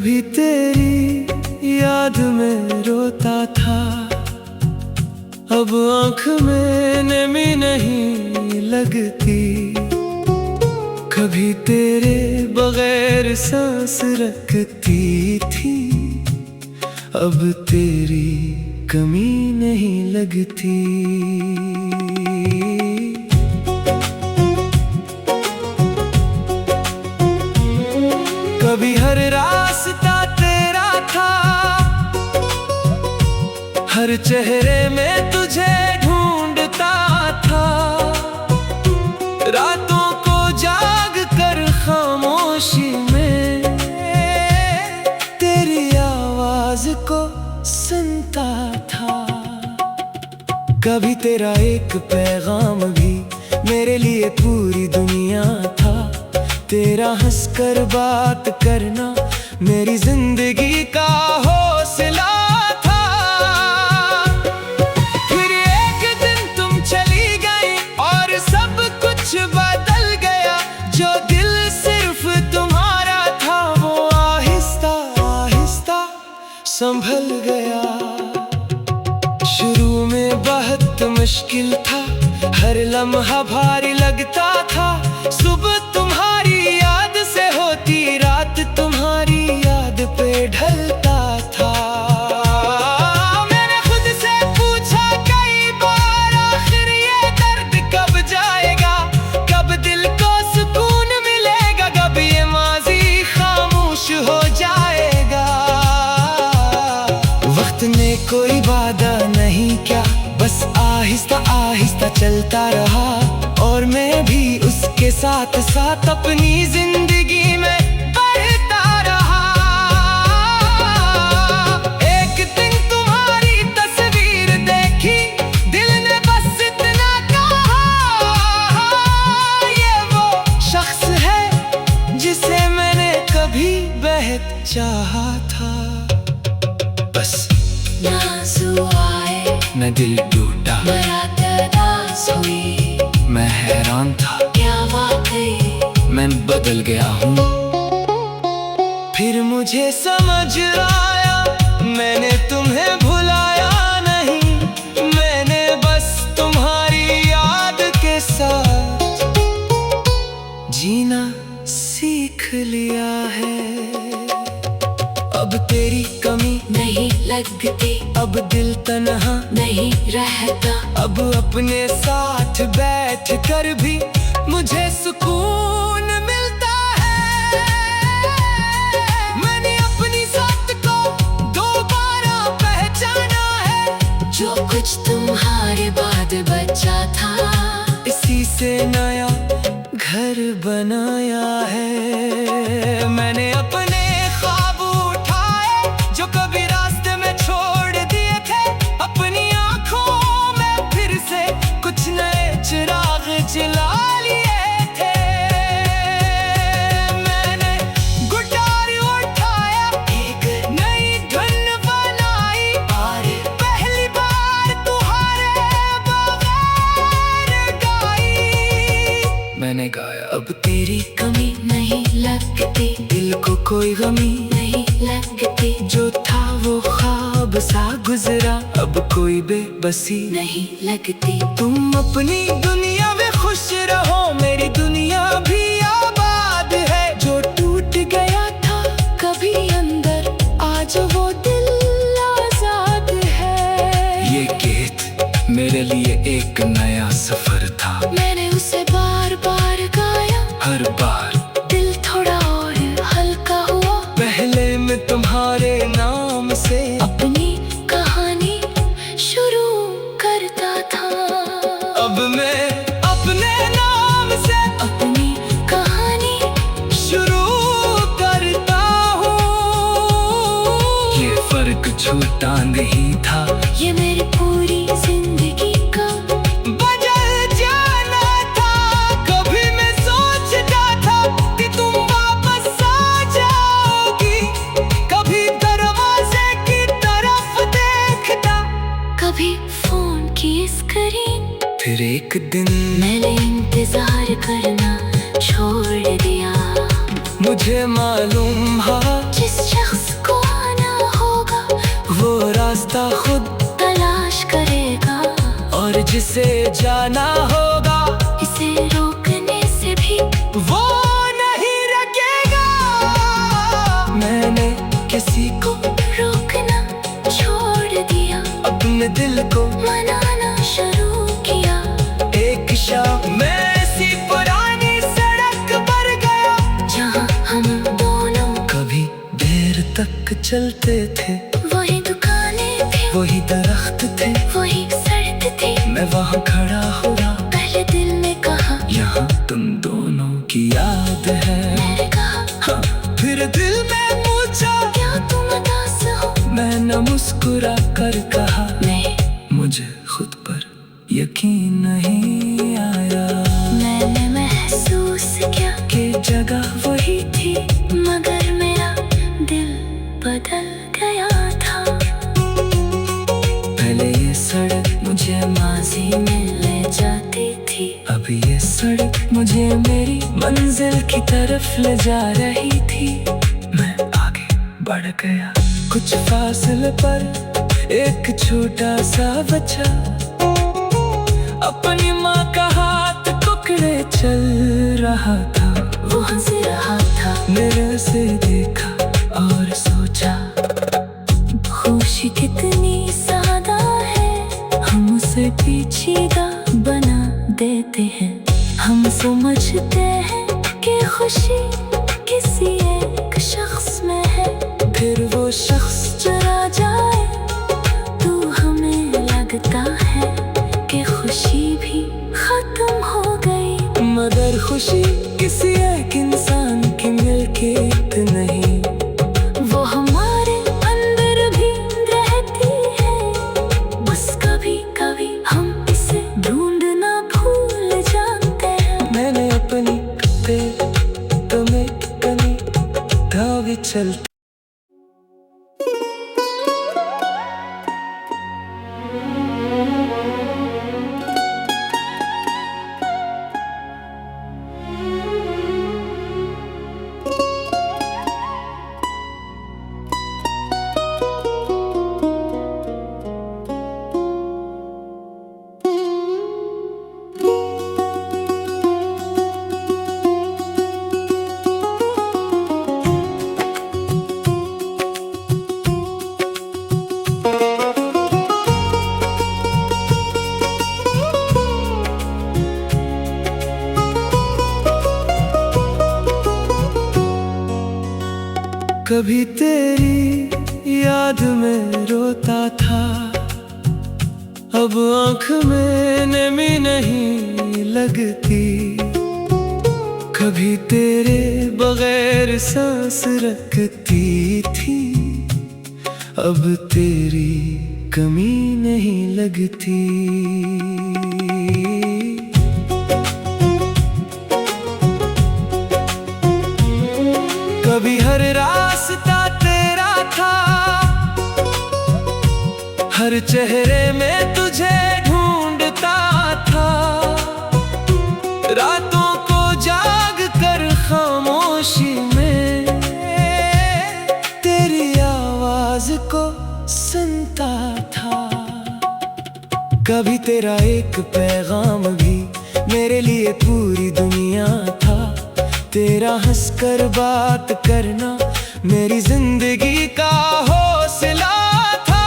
कभी तेरी याद में रोता था, अब आँख में नमी नहीं लगती। कभी तेरे बगैर सांस रखती थी, अब तेरी कमी नहीं लगती। कभी हर रास्ता तेरा था, हर चेहरे में तुझे ढूंढता था। रातों को जाग कर खामोशी में तेरी आवाज को सुनता था। कभी तेरा एक पैगाम भी मेरे लिए पूरी दुनिया था। तेरा हंसकर बात करना मेरी जिंदगी का हौसला था। फिर एक दिन तुम चली गई और सब कुछ बदल गया। जो दिल सिर्फ तुम्हारा था वो आहिस्ता आहिस्ता संभल गया। शुरू में बहुत मुश्किल था, हर लम्हा भारी लगता था। सुबह तुम्हारी याद से होती, रात तुम्हारी याद पे ढलता था। मैंने खुद से पूछा कई बार, आखिर ये दर्द कब जाएगा? कब दिल को सुकून मिलेगा? कब ये माजी खामोश हो जाएगा? वक्त ने कोई वादा नहीं किया, बस आहिस्ता आहिस्ता चलता रहा। और मैं भी उसके साथ साथ अपनी जिंदगी में बढ़ता रहा। एक दिन तुम्हारी तस्वीर देखी, दिल ने बस इतना कहा, ये वो शख्स है जिसे मैंने कभी बेहद चाहा था। बस ना आंसू आए, न दिल टूटा, न रात उदास हुई। मैं हैरान था, क्या वाकई मैं बदल गया हूँ। फिर मुझे समझ आया, मैंने तुम्हें भुलाया नहीं। मैंने बस तुम्हारी याद के साथ जीना सीख लिया है। अब तेरी कमी नहीं लगती, अब दिल तन्हा नहीं रहता। अब अपने साथ बैठ कर भी मुझे सुकून मिलता है। मैंने अपनी जात को दोबारा पहचाना है। जो कुछ तुम्हारे बाद बचा था, इसी से नया घर बनाया है। मैंने अपने ख्वाब उठाए जो कभी रास्ते में छोड़ दिए थे। अपनी आंखों में फिर से कुछ नए चिराग जला लिए थे। मैंने गिटार उठाया, एक नई धुन बनाई और पहली बार तुम्हारे बगैर गाई। मैंने गाया, अब तेरी कमी नहीं लगती, दिल को कोई गमी नहीं लगती। जो था वो ख्वाब सा गुजरा, अब कोई बेबसी नहीं लगती। तुम अपनी दुनिया में खुश रहो, मेरी दुनिया भी आबाद है। जो टूट गया था कभी अंदर, आज वो दिल आजाद है। ये गीत मेरे लिए एक नया सफर था। मैंने उसे बार बार गाया, हर बार दिल थोड़ा और हल्का हुआ। पहले मैं तुम्हारे नाम से अपनी कहानी शुरू करता था। अब मैं अपने नाम से अपनी कहानी शुरू करता हूँ। ये फर्क छोटा नहीं था, ये मेरी पूरी जिंदगी का बदल जाना था। कभी मैं सोचता था कि तुम वापस आ जाओगी, कभी दरवाजे की तरफ देखता, कभी फोन की स्क्रीन। फिर एक दिन मैंने इंतजार करना छोड़ दिया। मुझे मालूम है जिस शख्स रास्ता खुद तलाश करेगा, और जिसे जाना होगा इसे रोकने से भी वो नहीं रुकेगा। मैंने किसी को रोकना छोड़ दिया, अपने दिल को मनाना शुरू किया। एक शाम मैं ऐसी पुरानी सड़क पर गया जहाँ हम दोनों कभी देर तक चलते थे। वही दुकानें थी, वही दरख्त थे, वही सड़क थी। मैं वहाँ खड़ा हुआ, पहले दिल ने कहा, यहाँ तुम दोनों की याद है। मैंने कहा, हाँ, फिर दिल में पूछा, क्या तुम उदास हो? मैंने मुस्कुरा कर कहा, नहीं, मुझे खुद पर यकीन नहीं आया। मैंने महसूस किया कि जगह वही थी, मगर मेरा दिल बदल गया था। पहले ये सड़क मुझे माजी में ले जाती थी, अब ये सड़क मुझे मेरी मंजिल की तरफ ले जा रही थी। मैं आगे बढ़ गया, कुछ फासले पर एक छोटा सा बच्चा अपनी माँ का हाथ पकड़े चल रहा था। वो हंस रहा था, मेरे से देखा और सोचा, खुशी कितनी सादा है, हम उसे पेचीदा बना देते हैं। हम समझते हैं कि खुशी किसी एक शख्स में है, फिर वो शख्स चला जाए तो हमें लगता है कि खुशी भी खत्म हो गई। मगर खुशी किसी एक इंसान की मिल्कियत नहीं, वो हमारे अंदर भी रहती है, बस कभी कभी हम इसे ढूंढना भूल जाते हैं। मैंने अपनी पे तुम्हें कनी धावे चलते कभी तेरी याद में रोता था, अब आँख में नमी नहीं लगती। कभी तेरे बगैर सांस रखती थी, अब तेरी कमी नहीं लगती। कभी हर रास्ता तेरा था, हर चेहरे में तुझे ढूंढता था। रातों को जाग कर खामोशी में तेरी आवाज को सुनता था। कभी तेरा एक पैगाम भी मेरे लिए पूरी दुनिया था। तेरा हंसकर बात करना मेरी जिंदगी का हौसला था।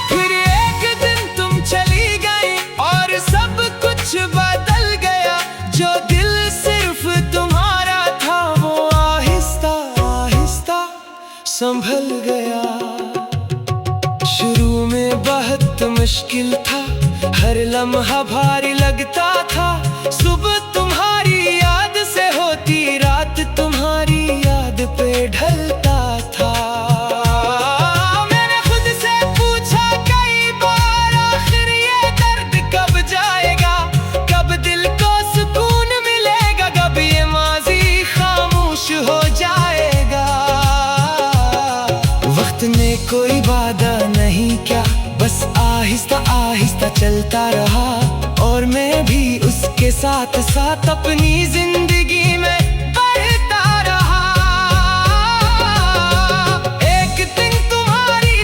फिर एक दिन तुम चली गई और सब कुछ बदल गया। जो दिल सिर्फ तुम्हारा था वो आहिस्ता आहिस्ता संभल गया। शुरू में बहुत मुश्किल था, हर लम्हा भारी लगता था। सुबह तुम्हारी याद से होती, रात तुम्हारी याद पे ढलता था। मैंने खुद से पूछा कई बार, आखिर ये दर्द कब जाएगा? कब दिल को सुकून मिलेगा? कब ये माजी खामोश हो जाएगा? वक्त ने कोई वादा नहीं किया, बस आहिस्ता आहिस्ता चलता रहा। और मैं भी उसके साथ साथ अपनी जिंदगी में बढ़ता रहा। एक दिन तुम्हारी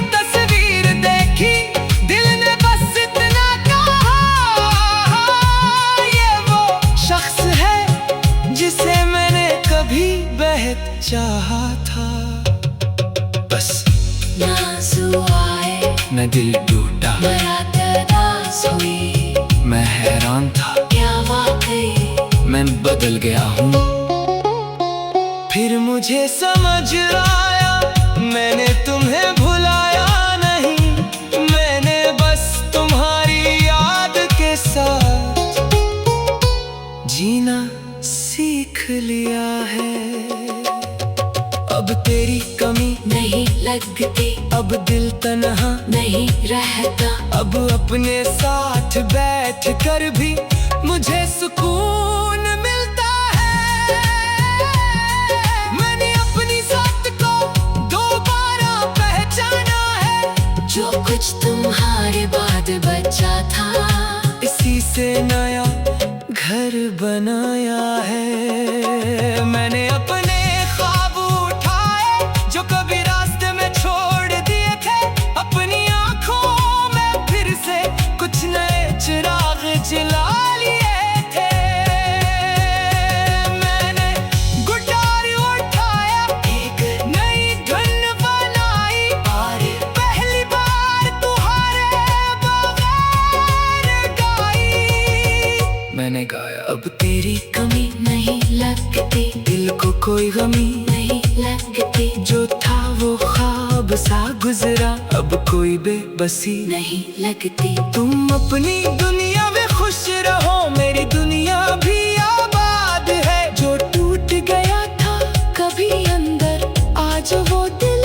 मैं दिल टूटा, उदास हुई, मैं हैरान था, क्या वाकई मैं बदल गया हूँ। फिर मुझे समझ आया, मैंने तुम्हें भुलाया नहीं, मैंने बस तुम्हारी याद के साथ जीना सीख लिया है। अब तेरी कमी नहीं लगती, अब दिल तन्हा नहीं रहता, अब अपने साथ बैठ कर भी मुझे सुकून मिलता है। मैंने अपनी साथ को दोबारा पहचाना है, जो कुछ तुम्हारे बाद बचा था, इसी से नया घर बनाया है। मैंने अपने ख्वाब उठाए जो कभी रास्ते में छोड़ दिए थे, अपनी आंखों में फिर से कुछ नए चिराग जला लिए थे। मैंने गिटार उठाया, एक नई धुन बनाई, और पहली बार तुम्हारे बगैर गाई। मैंने गाया, अब तेरी कमी नहीं लगती, दिल को कोई गमी नहीं लगती, जो था वो ख्वाब सा गुजरा, अब कोई बेबसी नहीं लगती। तुम अपनी दुनिया में खुश रहो, मेरी दुनिया भी आबाद है। जो टूट गया था कभी अंदर, आज वो दिल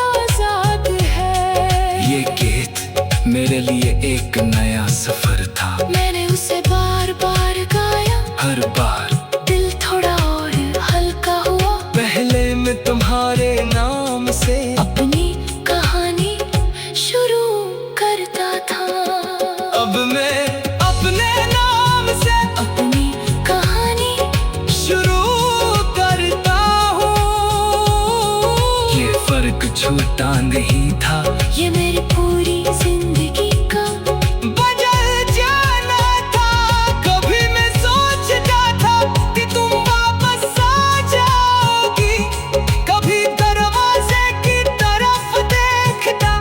आजाद है। ये गीत मेरे लिए एक नया सफर था, मैंने उसे बार बार गाया, हर बार दिल थोड़ा और हल्का हुआ, पहले मैं तुम्हारे नाम से अपनी कहानी शुरू करता था। अब मैं अपने नाम से अपनी कहानी शुरू करता हूँ। ये फर्क छोटा नहीं था, ये मेरी पूरी जिंदगी का बदल जाना था। कभी मैं सोचता था कि तुम वापस आ जाओगी, कभी दरवाजे की तरफ देखता,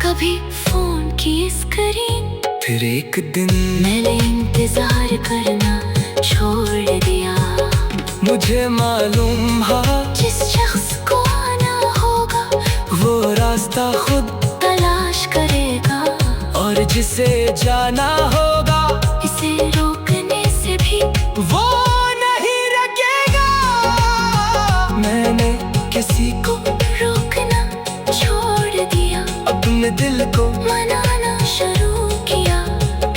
कभी फोन की स्क्रीन, फिर एक दिन मैंने इंतजार करना छोड़ दिया। मुझे मालूम था जिस शख्स को आना होगा वो रास्ता खुद, तलाश करेगा, और जिसे जाना होगा इसे रोकने से भी वो नहीं रुकेगा। मैंने किसी को रोकना छोड़ दिया, अपने दिल को मनाना शुरू किया।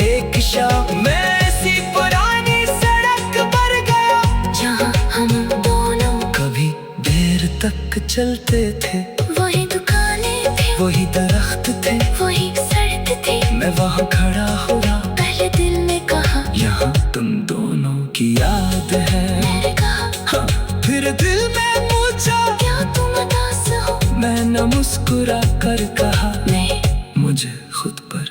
एक शाम मैं ऐसी पुरानी सड़क पर गया, जहाँ हम दोनों कभी देर तक चलते थे, वही दुकानें थी, वही दरख्त थे, वही सड़क थी। मैं वहाँ खड़ा हुआ, पहले दिल ने कहा, यहाँ तुम दोनों की याद है। मैंने कहा, हाँ, फिर दिल में पूछा, क्या तुम उदास हो? मैंने मुस्कुरा कर कहा, नहीं, मुझे खुद पर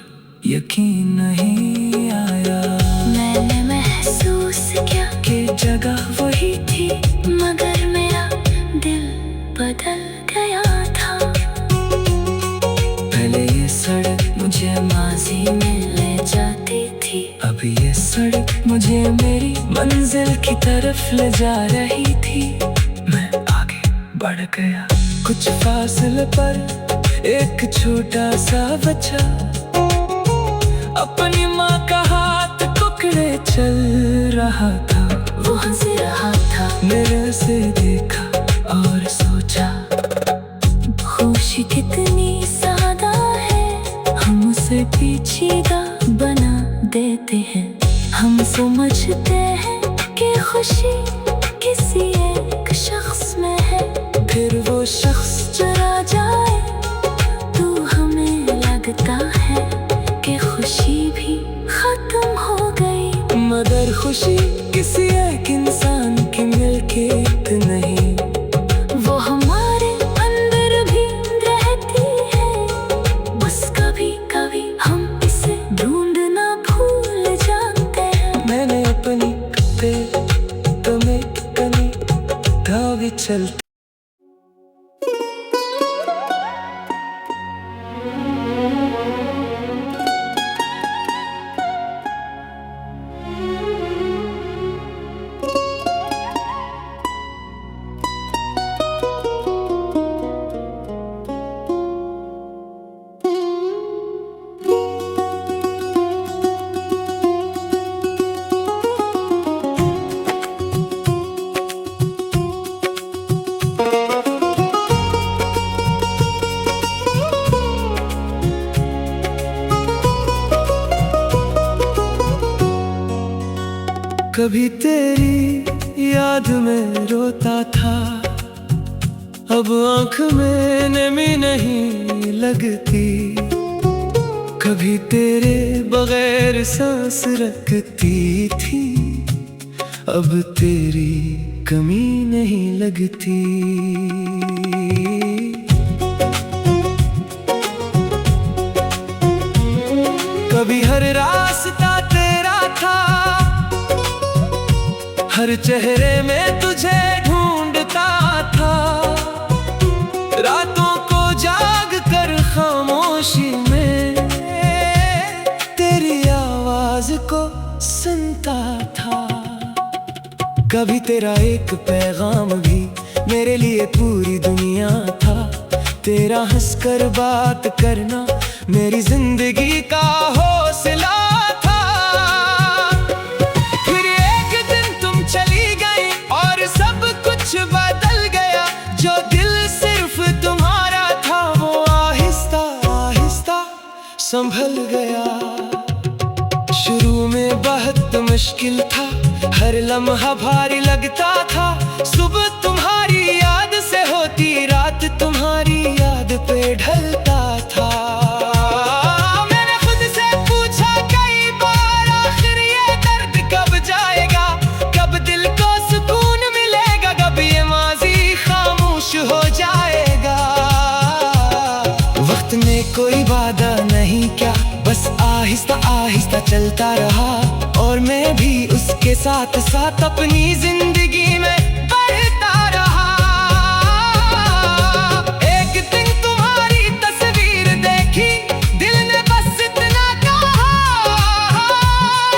यकीन नहीं आया मैंने महसूस किया कि जगह वही थी, मगर मेरा दिल बदल गया था। पहले ये सड़क मुझे माजी में ले जाती थी, अब ये सड़क मुझे मेरी मंजिल की तरफ ले जा रही थी। मैं आगे बढ़ गया, कुछ फासले पर एक छोटा सा बच्चा अपनी माँ का हाथ पकड़े चल रहा था। वो हंस रहा था, मेरे से देखा और सोचा, खुशी कितनी सादा है, हम उसे पेचीदा बना देते हैं। हम समझते हैं कि खुशी किसी एक शख्स में है, फिर वो शख्स चला जाए तो हमें लगता है कि खुशी भी खत्म हो गई। मगर खुशी किसी एक इंसान की मिल्कियत नहीं, वो हमारे अंदर भी रहती है, बस कभी कभी हम इसे ढूंढना भूल जाते हैं। मैंने अपनी पे तुम्हें कमी धावी चलती कभी तेरी याद में रोता था, अब आँख में नमी नहीं लगती। कभी तेरे बगैर सांस रखती थी, अब तेरी कमी नहीं लगती। कभी हर रास्ता तेरा था, हर चेहरे में तुझे ढूंढता था। रातों को जाग कर खामोशी में तेरी आवाज को सुनता था। कभी तेरा एक पैगाम भी मेरे लिए पूरी दुनिया था। तेरा हंसकर बात करना मेरी जिंदगी का हौसला था। फिर एक दिन तुम चली गई और सब कुछ बदल गया। जो दिल सिर्फ तुम्हारा था वो आहिस्ता आहिस्ता संभल गया। शुरू में बहुत मुश्किल था, हर लम्हा भारी लगता था। सुबह तुम्हारी याद से होती, रात तुम्हारी याद पे ढलता था। मैंने खुद से पूछा कई बार, आखिर ये दर्द कब जाएगा, कब दिल को सुकून मिलेगा, कब ये माजी खामोश हो जाएगा। वक्त ने कोई वादा नहीं क्या, बस आहिस्ता आहिस्ता चलता रहा। और मैं भी उसके साथ साथ अपनी जिंदगी में बढ़ता रहा। एक दिन तुम्हारी तस्वीर देखी, दिल ने बस इतना कहा,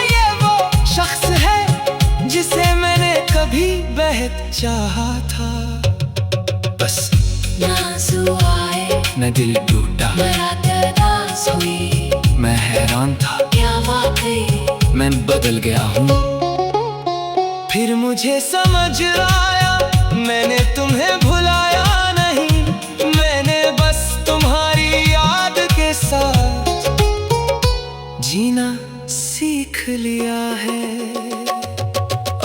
ये वो शख्स है जिसे मैंने कभी बेहद चाहा था। बस आंसू आए न दिल टूटा, न रात उदास हुई। मैं हैरान था, क्या वाकई मैं बदल गया हूँ। फिर मुझे समझ आया, मैंने तुम्हें भुलाया नहीं। मैंने बस तुम्हारी याद के साथ जीना सीख लिया है।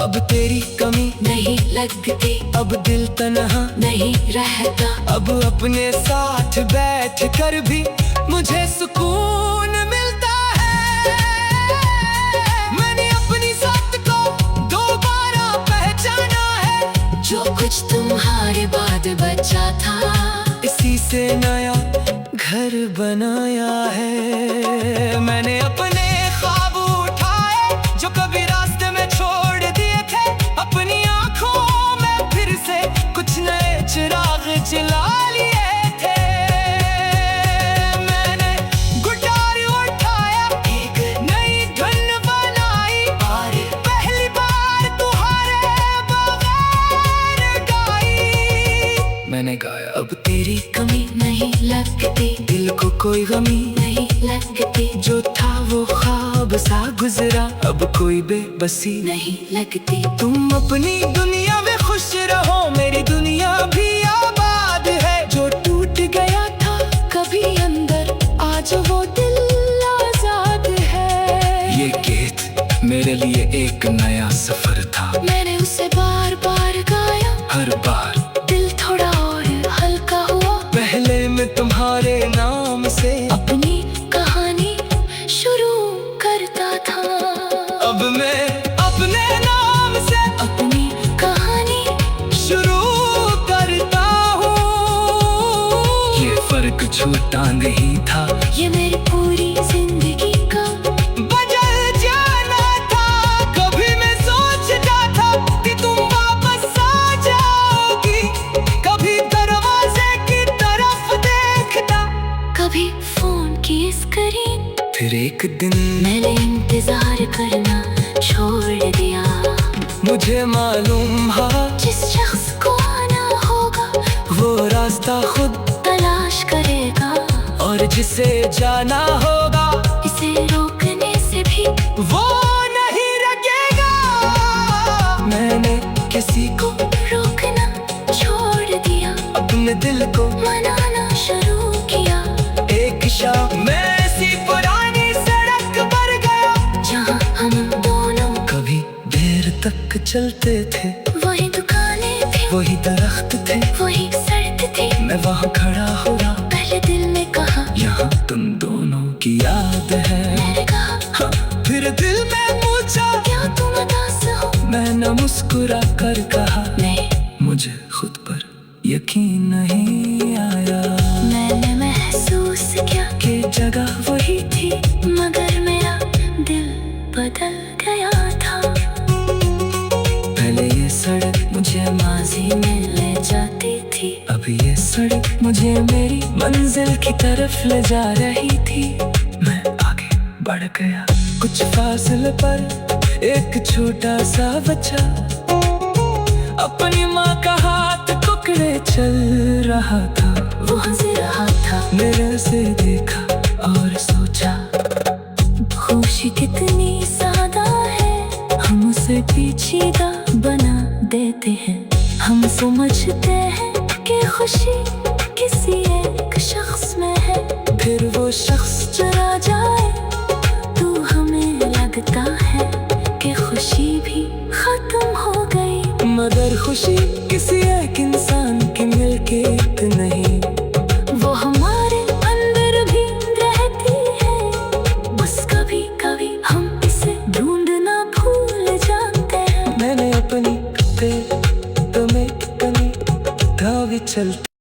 अब तेरी कमी नहीं लगती, अब दिल तन्हा नहीं रहता। अब अपने साथ बैठ कर भी मुझे सुकून मिलता है। मैंने अपनी जात को दोबारा पहचाना है। जो कुछ तुम्हारे बाद बचा था, इसी से नया घर बनाया है। मैंने अपने ख्वाब उठाए जो कभी रास्ते में छोड़ दिए थे। अपनी आंखों में फिर से कुछ नए चिराग जला लिए थे। मैंने गिटार उठाया, एक नई धुन बनाई और पहली बार तुम्हारे बगैर गाई। मैंने गाया, अब तेरी कमी नहीं लगती, दिल को कोई गमी नहीं लगती। जो था वो ख्वाब सा गुजरा, अब कोई बेबसी नहीं लगती। तुम अपनी दुनिया में खुश रहो, मेरी दुनिया भी आबाद है। जो टूट गया था कभी अंदर, आज वो दिल आजाद है। ये गीत मेरे लिए एक नया सफर था। मैंने उसे बार बार गाया, हर बार दिल थोड़ा और हल्का हुआ। पहले मैं तुम्हारे नाम से अपनी कहानी शुरू करता था। अब मैं अपने नाम से अपनी कहानी शुरू करता हूँ। ये फर्क छोटा नहीं था, ये मेरी पूरी जिंदगी का बदल जाना था। कभी मैं सोचता था कि तुम वापस आ जाओगी, कभी दरवाजे की तरफ देखता, कभी फोन की स्क्रीन। फिर एक दिन मैंने इंतजार करना छोड़ दिया। मुझे मालूम था जिस शख्स को आना होगा वो रास्ता खुद तलाश करेगा, और जिसे जाना होगा इसे रोकने से भी वो नहीं रुकेगा। मैंने किसी को रोकना छोड़ दिया, अपने दिल को मनाना शुरू किया। एक शाम मैं ऐसी पुरानी सड़क पर गया जहाँ हम दोनों कभी देर सड़क चलते थे, वही दुकानें थी, वही दरख्त थे, वही सड़क थी। मैं वहाँ खड़ा हो रहा, पहले दिल ने कहा यहाँ तुम दोनों की याद है। मैंने कहा हाँ, फिर दिल में पूछा क्या तुम उदास हो? मैंने मुस्कुरा कर कहा नहीं, मुझे खुद पर यकीन नहीं आया। मैंने महसूस किया कि जगह वही थी, मगर मेरा दिल बदल गया था। पहले ये सड़क मुझे माजी में ले जाती थी, अब ये सड़क मुझे मेरी मंजिल की तरफ ले जा रही थी। मैं आगे बढ़ गया, कुछ फासले पर एक छोटा सा बच्चा अपनी माँ का हाथ पकड़े चल रहा था। वो हंस रहा था, मेरे से देखा और सोचा खुशी कितनी सादा है, हम उसे पेचीदा बना देते हैं। हम समझते हैं कि खुशी किसी एक शख्स में है, फिर वो शख्स चला जाए तो हमें लगता है कि खुशी भी खत्म हो गई। मगर खुशी किसी एक इंसान की मिल्कियत नहीं, वो हमारे अंदर भी रहती है, बस कभी कभी हम इसे ढूंढना भूल जाते हैं। मैंने अपनी तुम्हें कनी धावे चलते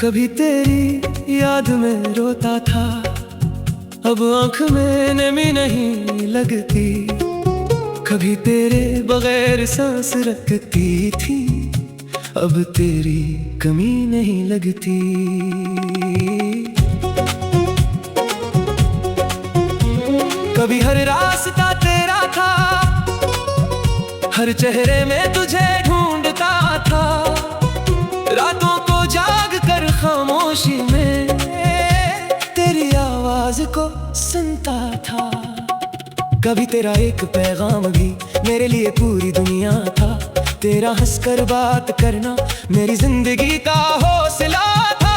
कभी तेरी याद में रोता था, अब आँख में नमी नहीं लगती। कभी तेरे बगैर सांस रखती थी, अब तेरी कमी नहीं लगती। कभी हर रास्ता तेरा था, हर चेहरे में तुझे ढूंढता था। रातों को जाग कर खामोशी में तेरी आवाज को सुनता था। कभी तेरा एक पैगाम भी मेरे लिए पूरी दुनिया था। तेरा हंसकर बात करना मेरी जिंदगी का हौसला था।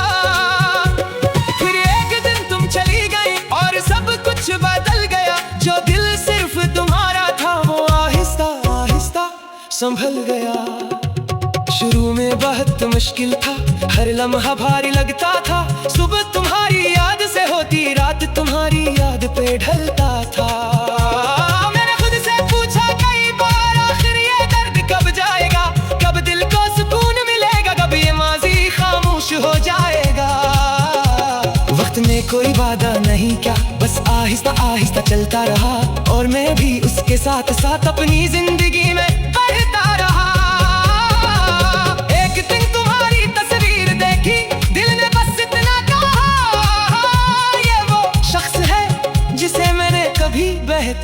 फिर एक दिन तुम चली गई और सब कुछ बदल गया। जो दिल सिर्फ तुम्हारा था वो आहिस्ता आहिस्ता संभल गया। शुरू में बहुत मुश्किल था, हर लम्हा भारी लगता था। सुबह तुम्हारी याद से होती, रात तुम्हारी याद पे ढलता था। मैंने खुद से पूछा कई बार आखिर ये दर्द कब जाएगा, कब दिल को सुकून मिलेगा, कब ये माजी खामोश हो जाएगा। वक्त में कोई वादा नहीं क्या, बस आहिस्ता आहिस्ता चलता रहा। और मैं भी उसके साथ साथ अपनी जिंदगी में बढ़ता रहा।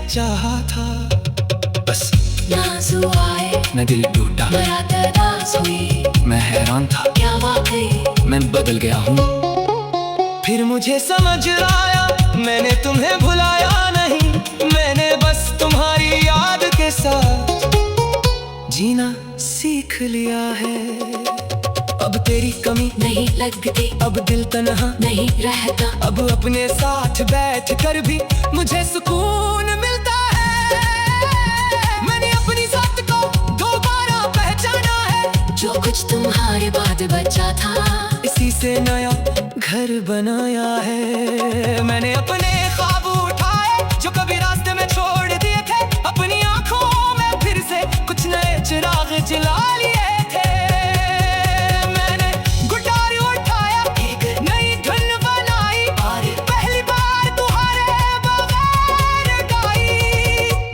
चाहा था बस नाज़ आए, मैं दिल टूटा, बरात हुई, मैं हैरान था क्या वाकई मैं बदल गया हूँ। फिर मुझे समझ आया मैंने तुम्हें भुलाया नहीं, मैंने बस तुम्हारी याद के साथ जीना सीख लिया है। अब तेरी कमी नहीं लगती, अब दिल तन्हा नहीं रहता। अब अपने साथ बैठ कर भी मुझे सुकून मिलता है। मैंने अपनी जात को दोबारा पहचाना है। जो कुछ तुम्हारे बाद बचा था, इसी से नया घर बनाया है। मैंने अपने ख्वाब उठाए जो कभी रास्ते में छोड़ दिए थे। अपनी आंखों में फिर से कुछ नए चिराग जला लिए थे।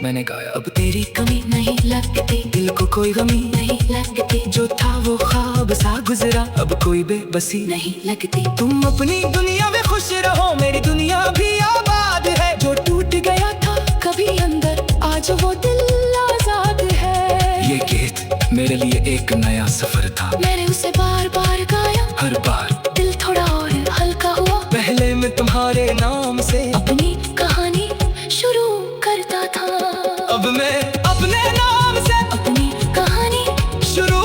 मैंने गाया अब तेरी कमी नहीं लगती, दिल को कोई गमी नहीं लगती। जो था वो ख्वाब सा गुजरा, अब कोई बेबसी नहीं लगती। तुम अपनी दुनिया में खुश रहो, मेरी दुनिया भी आबाद है। जो टूट गया था कभी अंदर, आज वो दिल आजाद मेरे लिए एक नया सफर था। मैंने उसे बार बार गाया, हर बार दिल थोड़ा और हल्का हुआ। पहले मैं तुम्हारे नाम से अपनी कहानी शुरू करता था, अब मैं अपने नाम से अपनी कहानी शुरू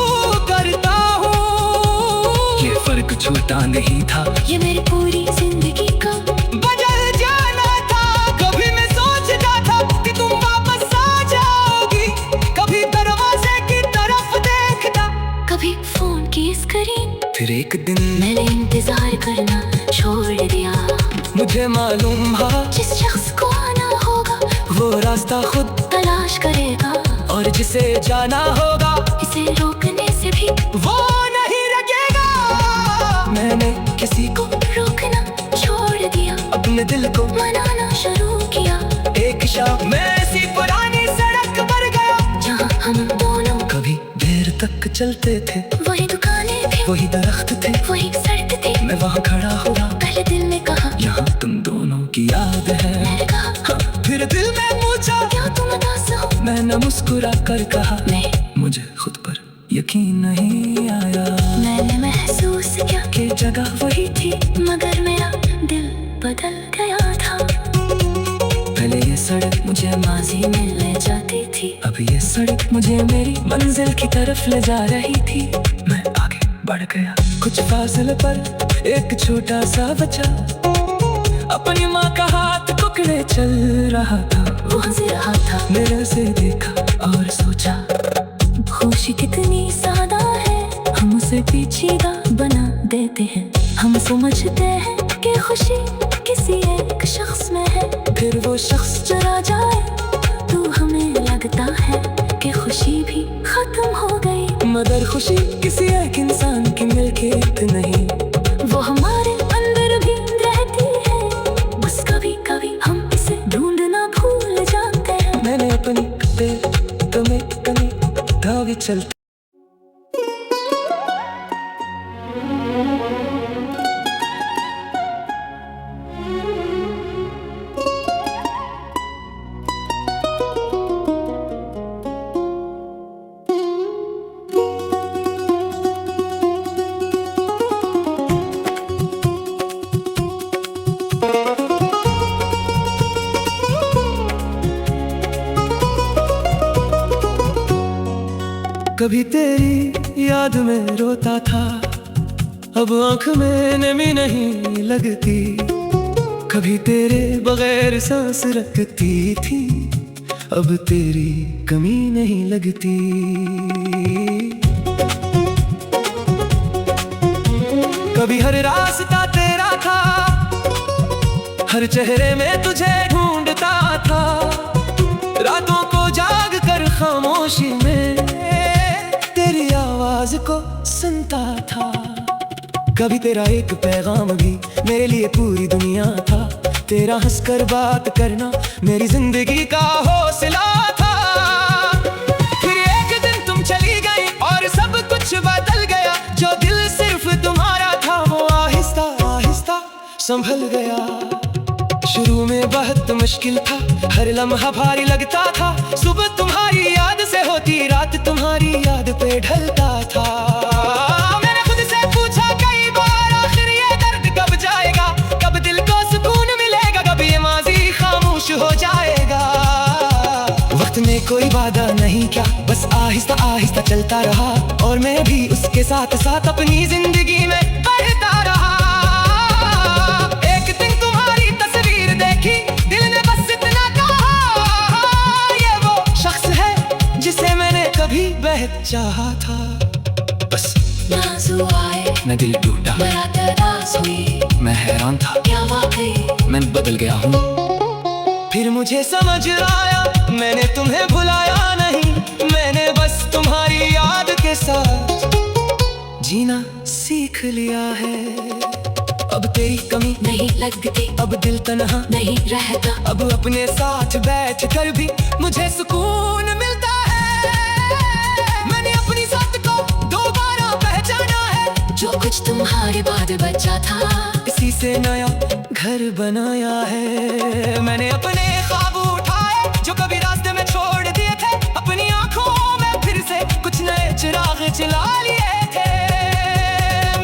करता हूँ। ये फर्क छोटा नहीं था, ये मेरी पूरी जिंदगी का बदल जाना था। कभी मैं सोचता था कि तुम वापस आ जाओगी, कभी दरवाजे की तरफ देखता, कभी फोन की स्क्रीन। फिर एक दिन मैंने इंतजार करना छोड़ दिया। मुझे मालूम था जिस शख्स को आना होगा वो रास्ता खुद तलाश करेगा, और जिसे जाना होगा इसे रोकने से भी वो नहीं रुकेगा। मैंने किसी को रोकना छोड़ दिया, अपने दिल को मनाना शुरू किया। एक शाम मैं ऐसी पुरानी सड़क पर गया जहाँ हम दोनों कभी देर तक चलते थे। वही दुकानें थी, वही दरख्त थे, वही सड़क थी। मैं वहाँ खड़ा हुआ, पहले दिल ने कहा यहाँ तुम दोनों की याद है। मैंने कहा हाँ, फिर दिल में पूछा क्या तुम उदास हो? मैंने मुस्कुरा कर कहा नहीं, मुझे खुद पर यकीन नहीं आया। मैंने महसूस किया कि जगह वही थी, मगर मेरा दिल बदल गया था। पहले ये सड़क मुझे माजी में ले जाती थी, अब ये सड़क मुझे मेरी मंजिल की तरफ ले जा रही थी। मैं आगे बढ़ गया, कुछ फासले पर एक छोटा सा बच्चा अपनी माँ का हाथ पकड़े चल रहा था। वो हंस रहा था, मेरे से देखा और सोचा खुशी कितनी सादा है, हम उसे पेचीदा बना देते हैं। हम समझते हैं कि खुशी किसी एक शख्स में है, फिर वो शख्स चला जाए तो हमें लगता है कि खुशी भी खत्म हो गई। मगर खुशी किसी एक इंसान की मिल्कियत नहीं, वो हमारे अंदर भी रहती है, बस कभी कभी हम इसे ढूंढना भूल जाते हैं। मैंने अपनी कमी धागे चलते कभी तेरी याद में रोता था, अब आँख में नमी नहीं लगती। कभी तेरे बगैर सांस रखती थी, अब तेरी कमी नहीं लगती। कभी हर रास्ता तेरा था, हर चेहरे में तुझे ढूंढता था। रातों को जाग कर खामोशी में तेरी आवाज को सुनता था। कभी तेरा एक पैगाम भी मेरे लिए पूरी दुनिया था। तेरा हंसकर बात करना मेरी जिंदगी का हौसला था। फिर एक दिन तुम चली गई और सब कुछ बदल गया। जो दिल सिर्फ तुम्हारा था वो आहिस्ता आहिस्ता संभल गया। शुरू में बहुत मुश्किल था, हर लम्हा भारी लगता था। सुबह तुम्हारी याद से होती, रात तुम्हारी याद पे ढलता था। मैंने खुद से पूछा कई बार आखिर ये दर्द कब जाएगा, कब दिल को सुकून मिलेगा, कब ये माजी खामोश हो जाएगा। वक्त में कोई वादा नहीं क्या, बस आहिस्ता आहिस्ता चलता रहा। और मैं भी उसके साथ साथ अपनी जिंदगी में बढ़ता रहा। दिल ने बस इतना कहा, ये वो शख्स है जिसे मैंने कभी बेहद चाहा था। बस नाज़ आए मैं दिल टूटा, मेरा तरास हुई। मैं हैरान था, क्या वाकई मैं बदल गया हूँ। फिर मुझे समझ आया मैंने तुम्हें भुलाया नहीं, मैंने बस तुम्हारी याद के साथ जीना सीख लिया है। अब तेरी कमी नहीं लगती, अब दिल तन्हा नहीं रहता। अब अपने साथ बैठ कर भी मुझे सुकून मिलता है। मैंने अपनी साथ को दोबारा पहचाना है। जो कुछ तुम्हारे बाद बचा था, इसी से नया घर बनाया है। मैंने अपने ख्वाब उठाए जो कभी रास्ते में छोड़ दिए थे। अपनी आंखों में फिर से कुछ नए चिराग जला लिए थे।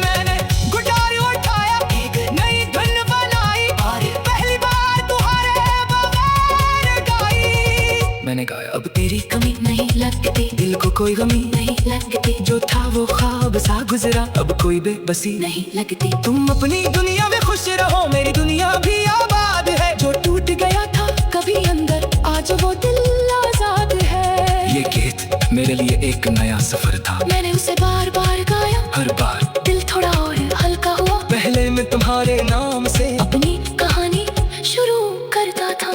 मैंने गिटार उठाया, एक नई धुन बनाई और पहली बार तुम्हारे बगैर गाई। मैंने गाया, अब तेरी कमी नहीं लगती, दिल को कोई गमी नहीं लगती, जो था वो ख्वाब सा गुजरा, अब कोई बेबसी नहीं लगती। तुम अपनी दुनिया में खुश रहो, मेरी दुनिया भी आबाद है। जो टूट गया था कभी अंदर, आज वो दिल आजाद है। ये गीत मेरे लिए एक नया सफर था, मैंने उसे बार बार गाया, हर बार दिल थोड़ा और हल्का हुआ। पहले मैं तुम्हारे नाम से अपनी कहानी शुरू करता था,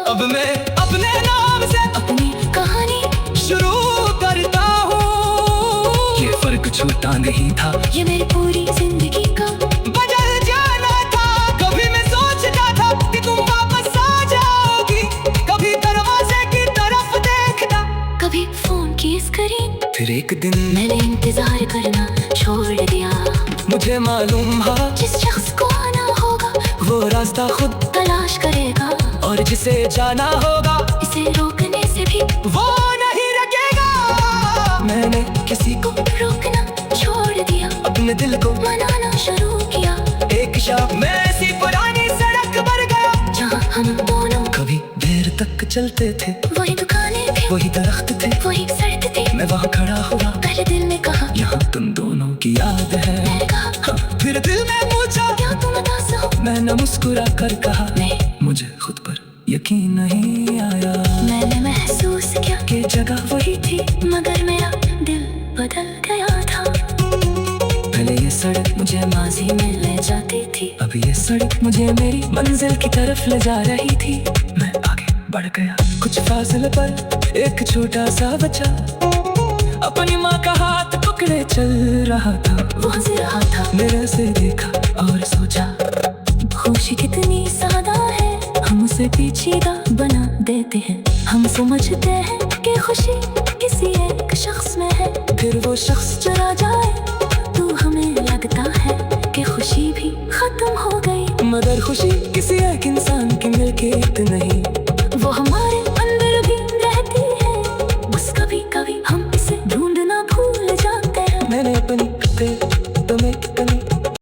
अब मैं अपने नाम से अपनी कहानी शुरू करता हूँ। ये फर्क छूटा नहीं था, ये मेरी पूरी जिंदगी का बदल जाना था। कभी मैं सोचता था कि तुम वापस आ जाओगी, कभी दरवाजे की तरफ देखता, कभी फोन की स्क्रीन। फिर एक दिन मैंने इंतजार करना छोड़ दिया। मुझे मालूम था जिस शख्स को आना होगा वो रास्ता खुद तलाश करेगा, और जिसे जाना होगा इसे रोकने से भी वो नहीं रुकेगा। मैंने किसी को रोकना छोड़ दिया, अपने दिल को मनाना शुरू किया। एक शाम मैं ऐसी पुरानी सड़क पर गया जहाँ हम दोनों कभी देर तक चलते थे। वही दुकानें थी, वही दरख्त थे, वही सड़क थी। मैं वहाँ खड़ा हुआ, पहले दिल ने कहा यहाँ तुम दोनों की याद है। मैंने कहा हाँ। फिर दिल ने पूछा क्या तुम उदास हो? मैंने मुस्कुरा कर कहा नहीं, मुझे खुद पर यकीन नहीं आया। मैंने महसूस किया कि जगह वही थी, मगर मेरा दिल बदल गया था। पहले ये सड़क मुझे माजी में ले जाती थी, अब ये सड़क मुझे मेरी मंजिल की तरफ ले जा रही थी। मैं आगे बढ़ गया, कुछ फासले पर एक छोटा सा बच्चा अपनी माँ का हाथ पकड़े चल रहा था। वो हंस रहा था, मेरे से देखा और सोचा खुशी कितनी सादा है, हम उसे पेचीदा बना देते हैं। हम समझते हैं कि खुशी किसी एक शख्स में है, फिर वो शख्स चला जाए तो हमें लगता है कि खुशी भी खत्म हो गई। मगर खुशी किसी एक इंसान की मिल्कियत नहीं